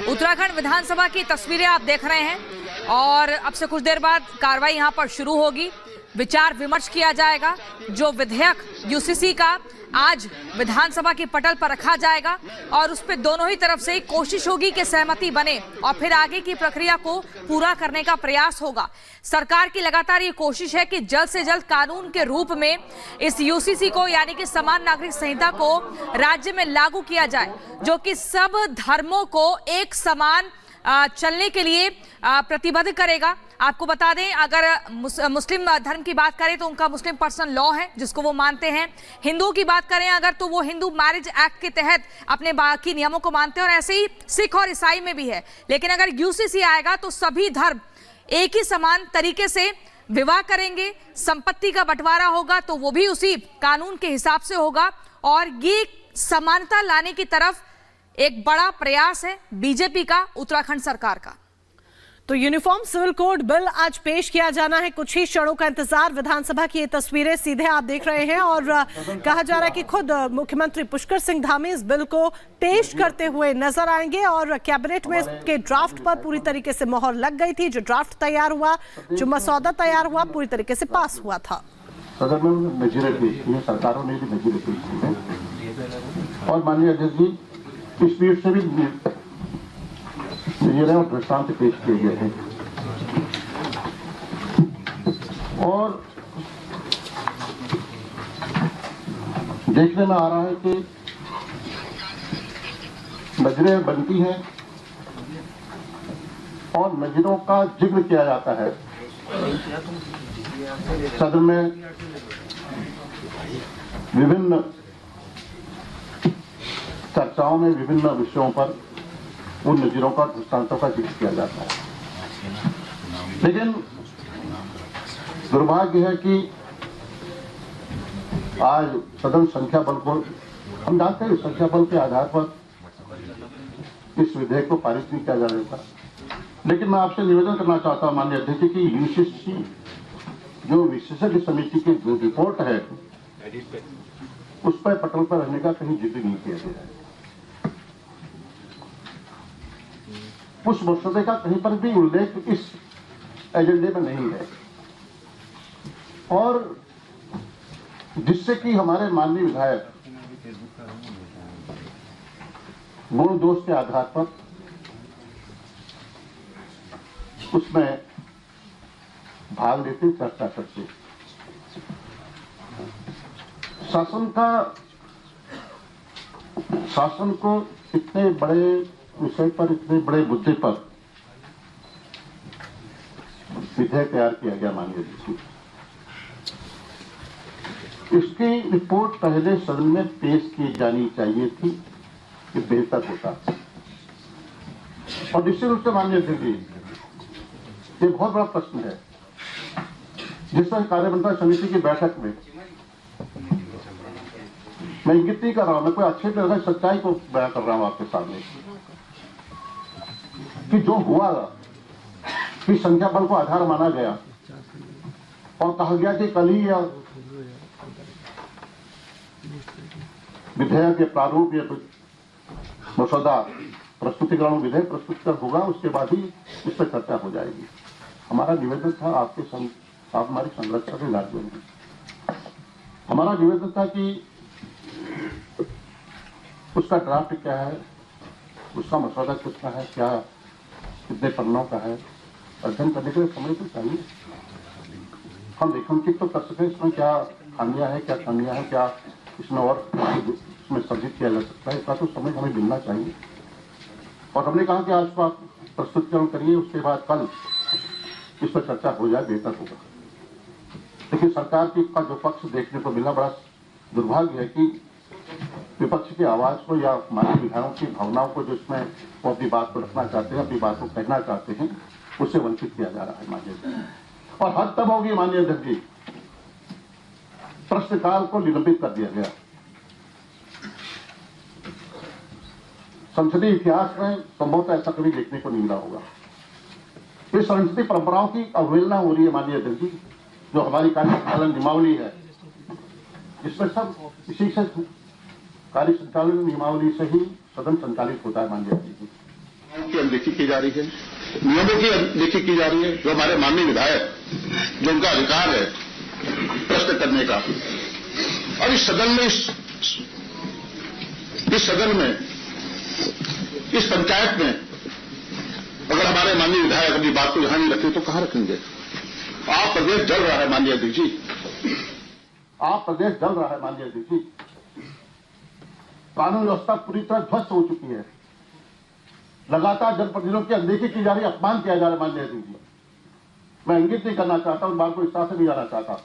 उत्तराखंड विधानसभा की तस्वीरें आप देख रहे हैं और अब से कुछ देर बाद कार्रवाई यहां पर शुरू होगी। विचार विमर्श किया जाएगा। जो विधेयक यूसीसी का आज विधानसभा की पटल पर रखा जाएगा और उस पर दोनों ही तरफ से कोशिश होगी कि सहमति बने और फिर आगे की प्रक्रिया को पूरा करने का प्रयास होगा। सरकार की लगातार ये कोशिश है कि जल्द से जल्द कानून के रूप में इस यूसीसी को यानी कि समान नागरिक संहिता को राज्य में लागू किया जाए, जो कि सब धर्मों को एक समान चलने के लिए प्रतिबद्ध करेगा। आपको बता दें, अगर मुस्लिम धर्म की बात करें तो उनका मुस्लिम पर्सनल लॉ है जिसको वो मानते हैं। हिंदुओं की बात करें अगर तो वो हिंदू मैरिज एक्ट के तहत अपने बाकी नियमों को मानते हैं और ऐसे ही सिख और ईसाई में भी है। लेकिन अगर यूसीसी आएगा तो सभी धर्म एक ही समान तरीके से विवाह करेंगे। संपत्ति का बंटवारा होगा तो वो भी उसी कानून के हिसाब से होगा और ये समानता लाने की तरफ एक बड़ा प्रयास है बीजेपी का, उत्तराखंड सरकार का। तो यूनिफॉर्म सिविल कोड बिल आज पेश किया जाना है। कुछ ही क्षणों का इंतजार। विधानसभा की ये तस्वीरें सीधे आप देख रहे हैं और कहा जा रहा है कि खुद मुख्यमंत्री पुष्कर सिंह धामी इस बिल को पेश करते हुए नजर आएंगे और कैबिनेट में इसके ड्राफ्ट पर पूरी तरीके से मोहर लग गई थी। जो ड्राफ्ट तैयार हुआ, जो मसौदा तैयार हुआ, पूरी तरीके से पास हुआ था। सदन में मेजोरिटी सरकारों ने भी मेजोरिटी और माननीय अध्यक्ष जी स्पीड से भी और दृष्टांत पेश किए गए हैं और देखने में आ रहा है कि नजरें बनती हैं और नजरों का जिक्र किया जाता है। सदन में विभिन्न चर्चाओं में विभिन्न विषयों पर उन नजीरों का, दृष्टांतों का जिक्र किया जाता है। लेकिन दुर्भाग्य है कि आज सदन संख्या बल को, हम जानते हैं संख्या बल के आधार पर इस विधेयक को पारित नहीं किया जा रहा था। लेकिन मैं आपसे निवेदन करना चाहता हूं माननीय अध्यक्ष कि यूसीसी जो विशेषज्ञ समिति की जो रिपोर्ट है उस पर पटल पर रहने का कहीं जिक्र नहीं किया गया है। उस मसौदे का कहीं पर भी उल्लेख इस एजेंडे में नहीं है और जिससे कि हमारे माननीय विधायक गुण दोष के आधार पर उसमें भाग लेते, चर्चा करते। शासन को इतने बड़े विषय पर, इतने बड़े मुद्दे पर विधेयक तैयार किया गया माननीय जी। इसकी रिपोर्ट पहले सदन में पेश की जानी चाहिए थी कि बेहतर होता और निश्चित रूप से माननीय जी ये बहुत बड़ा प्रश्न है जिस पर कार्यमंत्रणा समिति की बैठक में मैं इंगित नहीं कर रहा हूं, मैं कोई अच्छे तरह सच्चाई को बयां कर रहा हूं आपके सामने कि जो हुआ कि संख्या बल को आधार माना गया और कहा गया कि कल ही यह विधेयक के प्रारूप या मसौदा प्रस्तुतिकरण विधेयक प्रस्तुत कर होगा, उसके बाद ही इस पर चर्चा हो जाएगी। हमारा निवेदन था आप हमारी संरक्षक के राज्य में हमारा निवेदन था कि उसका ड्राफ्ट क्या है, उसका मसौदा कितना है, क्या कितने पन्नों का है, अध्ययन करने के लिए समय तो चाहिए। हम रेखांकित तो कर सकें इसमें क्या खामियां है, क्या कमियां है, क्या इसमें और इसमें सर्जित किया जा सकता है, इसका तो समय हमें मिलना चाहिए। और हमने कहा कि आज को आप प्रस्तुतिकरण करिए, उसके बाद कल इस पर चर्चा हो जाए, बेहतर होगा। लेकिन सरकार का जो पक्ष देखने को मिला, बड़ा दुर्भाग्य है कि विपक्ष की आवाज को या माननीय विधायकों की भावनाओं को जो इसमें वो अपनी बात को रखना चाहते हैं, अपनी बात को कहना चाहते हैं, उससे वंचित किया जा रहा है माननीय। और हद तब होगी माननीय अध्यक्ष जी, प्रश्नकाल को निलंबित कर दिया गया। संसदीय इतिहास में संभवतः ऐसा कभी देखने को नहीं मिला होगा। इस संसदीय परंपराओं की अवहेलना हो रही है माननीय अध्यक्ष जी। जो हमारी कार्य संचालन नियमावली है, इसमें सब इसी से कार्य संचालन नियमावली से ही सदन संचालित होता है माननीय जी। की अनदेखी की जा रही है, नियमों की अनदेखी की जा रही है। जो हमारे माननीय विधायक, जो उनका अधिकार है प्रश्न करने का, और इस सदन में इस पंचायत में अगर हमारे माननीय विधायक अपनी बात को यहां नहीं रखें तो कहां रखेंगे? आप प्रदेश जल रहा है माननीय अध्यक्ष जी, आप प्रदेश जल रहा है माननीय अध्यक्ष जी। कानून व्यवस्था पूरी तरह ध्वस्त हो चुकी है। लगातार जनप्रतिनिधियों की अनदेखी की जा रही है, अपमान किया जा रहा है माननीय अध्यक्ष जी। मैं इंगित नहीं करना चाहता, उन बात को इस तरह से नहीं जाना चाहता।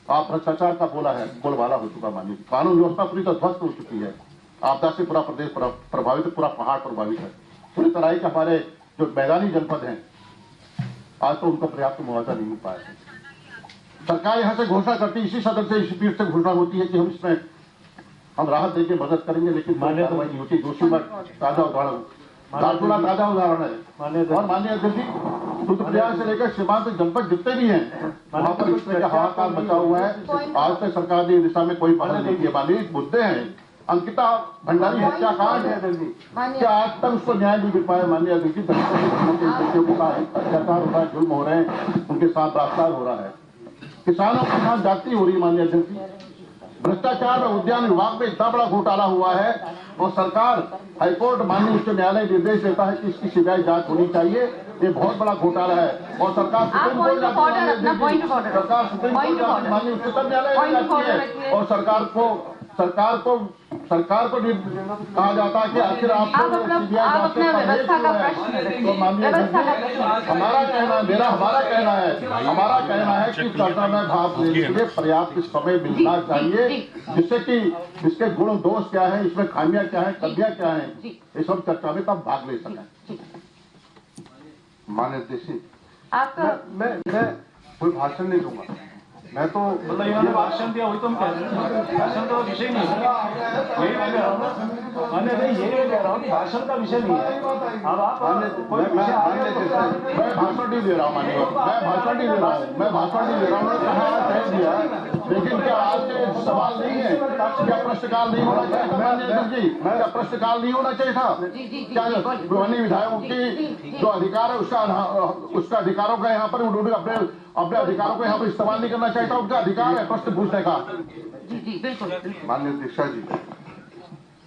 आप भ्रष्टाचार का बोलबाला हो चुका माननीय। कानून व्यवस्था पूरी तरह ध्वस्त हो चुकी है। आपदा से पूरा प्रदेश प्रभावित है, पूरा पहाड़ प्रभावित है। पूरी तरह के हमारे जो मैदानी जनपद हैं, आज तो उनका पर्याप्त मुआवजा नहीं मिल पाया है। सरकार यहां से घोषणा करती है, इसी सदन से, इसी पीठ से घोषणा होती है कि हम राहत देके मदद करेंगे, लेकिन कार्रवाई नहीं होती। दोषी पर ताजा उदाहरण, लालपुरा ताजा उदाहरण है। और माननीय अध्यक्ष जी, रुद्रप्रयाग से लेकर सीमांत जनपद जितने भी हैं, वहां पर इस तरह का हाहाकार मचा हुआ है। आज तक सरकार ने इस दिशा में कोई पहल नहीं किया। माननीय मुद्दे हैं, अंकिता भंडारी हत्याकांड है, क्या आज तक उसको न्याय नहीं मिल पाया माननीय अध्यक्ष जी? बच्चों के साथ अत्याचार हो रहा है, जुल्म हो रहे हैं, उनके साथ बलात्कार हो रहा है, किसानों के साथ जाति हो रही है माननीय अध्यक्ष जी। भ्रष्टाचार और उद्यान विभाग में इतना बड़ा घोटाला हुआ है और सरकार, हाईकोर्ट, माननीय उच्च न्यायालय निर्देश देता है कि इसकी सीबीआई जांच होनी चाहिए। ये बहुत बड़ा घोटाला है और सरकार सुप्रीम कोर्ट जाती है, माननीय उच्चतम न्यायालय जाती है और सरकार को कहा जाता है कि आखिर आप व्यवस्था का प्रश्न, तो माननीय हमारा कहना है कि चर्चा में भाग लेने के लिए पर्याप्त समय मिलना चाहिए, जिससे कि इसके गुण दोष क्या है, इसमें खामियां क्या है, कमियां क्या है, ये सब चर्चा में तब भाग ले सकें। माननीय अध्यक्ष, मैं कोई भाषण नहीं दूंगा। मैं तो मतलब इन्होंने भाषण दिया, वही तो हम कह रहे हैं। भाषण का विषय नहीं है, यही मैं कह रहा हूँ। मैंने यही मैं कह रहा हूँ कि भाषण का विषय नहीं है। अब आप मैं भाषण नहीं दे रहा हूँ माननीय, मैं भाषण नहीं दे रहा हूँ, कह दिया। लेकिन क्या आज के सवाल नहीं है, क्या प्रश्नकाल नहीं होना चाहिए था माननीय अध्यक्ष जी? क्या प्रश्नकाल नहीं होना चाहिए था? क्या माननीय विधायकों की जो अधिकार है उसका अधिकारों का यहाँ पर उन्होंने अपने अधिकारों को यहाँ पर इस्तेमाल नहीं करना चाहिए था? उनका अधिकार है प्रश्न पूछने का। माननीय अध्यक्षा जी,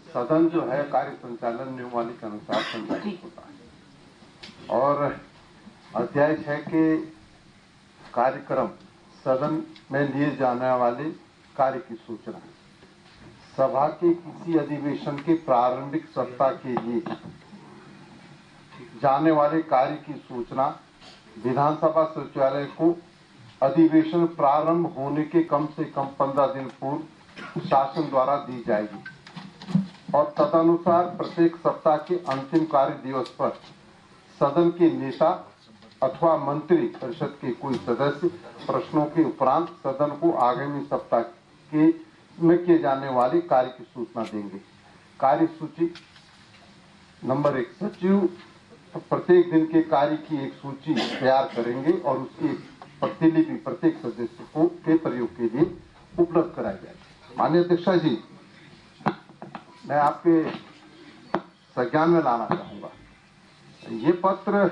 सदन जो है कार्य संचालन नियमावली के अनुसार संचालित होता है और अध्याय 6 के कार्यक्रम, सदन में लिए जाने वाले कार्य की सूचना, सभा के किसी अधिवेशन के प्रारंभिक सप्ताह के लिए जाने वाले कार्य की सूचना विधानसभा सचिवालय को अधिवेशन प्रारंभ होने के कम से कम 15 दिन पूर्व शासन द्वारा दी जाएगी और तदनुसार प्रत्येक सप्ताह के अंतिम कार्य दिवस पर सदन के नेता अथवा मंत्री परिषद के कोई सदस्य प्रश्नों के उपरांत सदन को आगामी सप्ताह के में किए जाने वाले कार्य की सूचना देंगे। कार्य सूची नंबर 1, सचिव प्रत्येक दिन के कार्य की एक सूची तैयार करेंगे और उसकी प्रतिलिपि प्रत्येक सदस्य को के प्रयोग के लिए उपलब्ध कराई जाएगी। माननीय अध्यक्षा जी, मैं आपके संज्ञान में लाना चाहूंगा, ये पत्र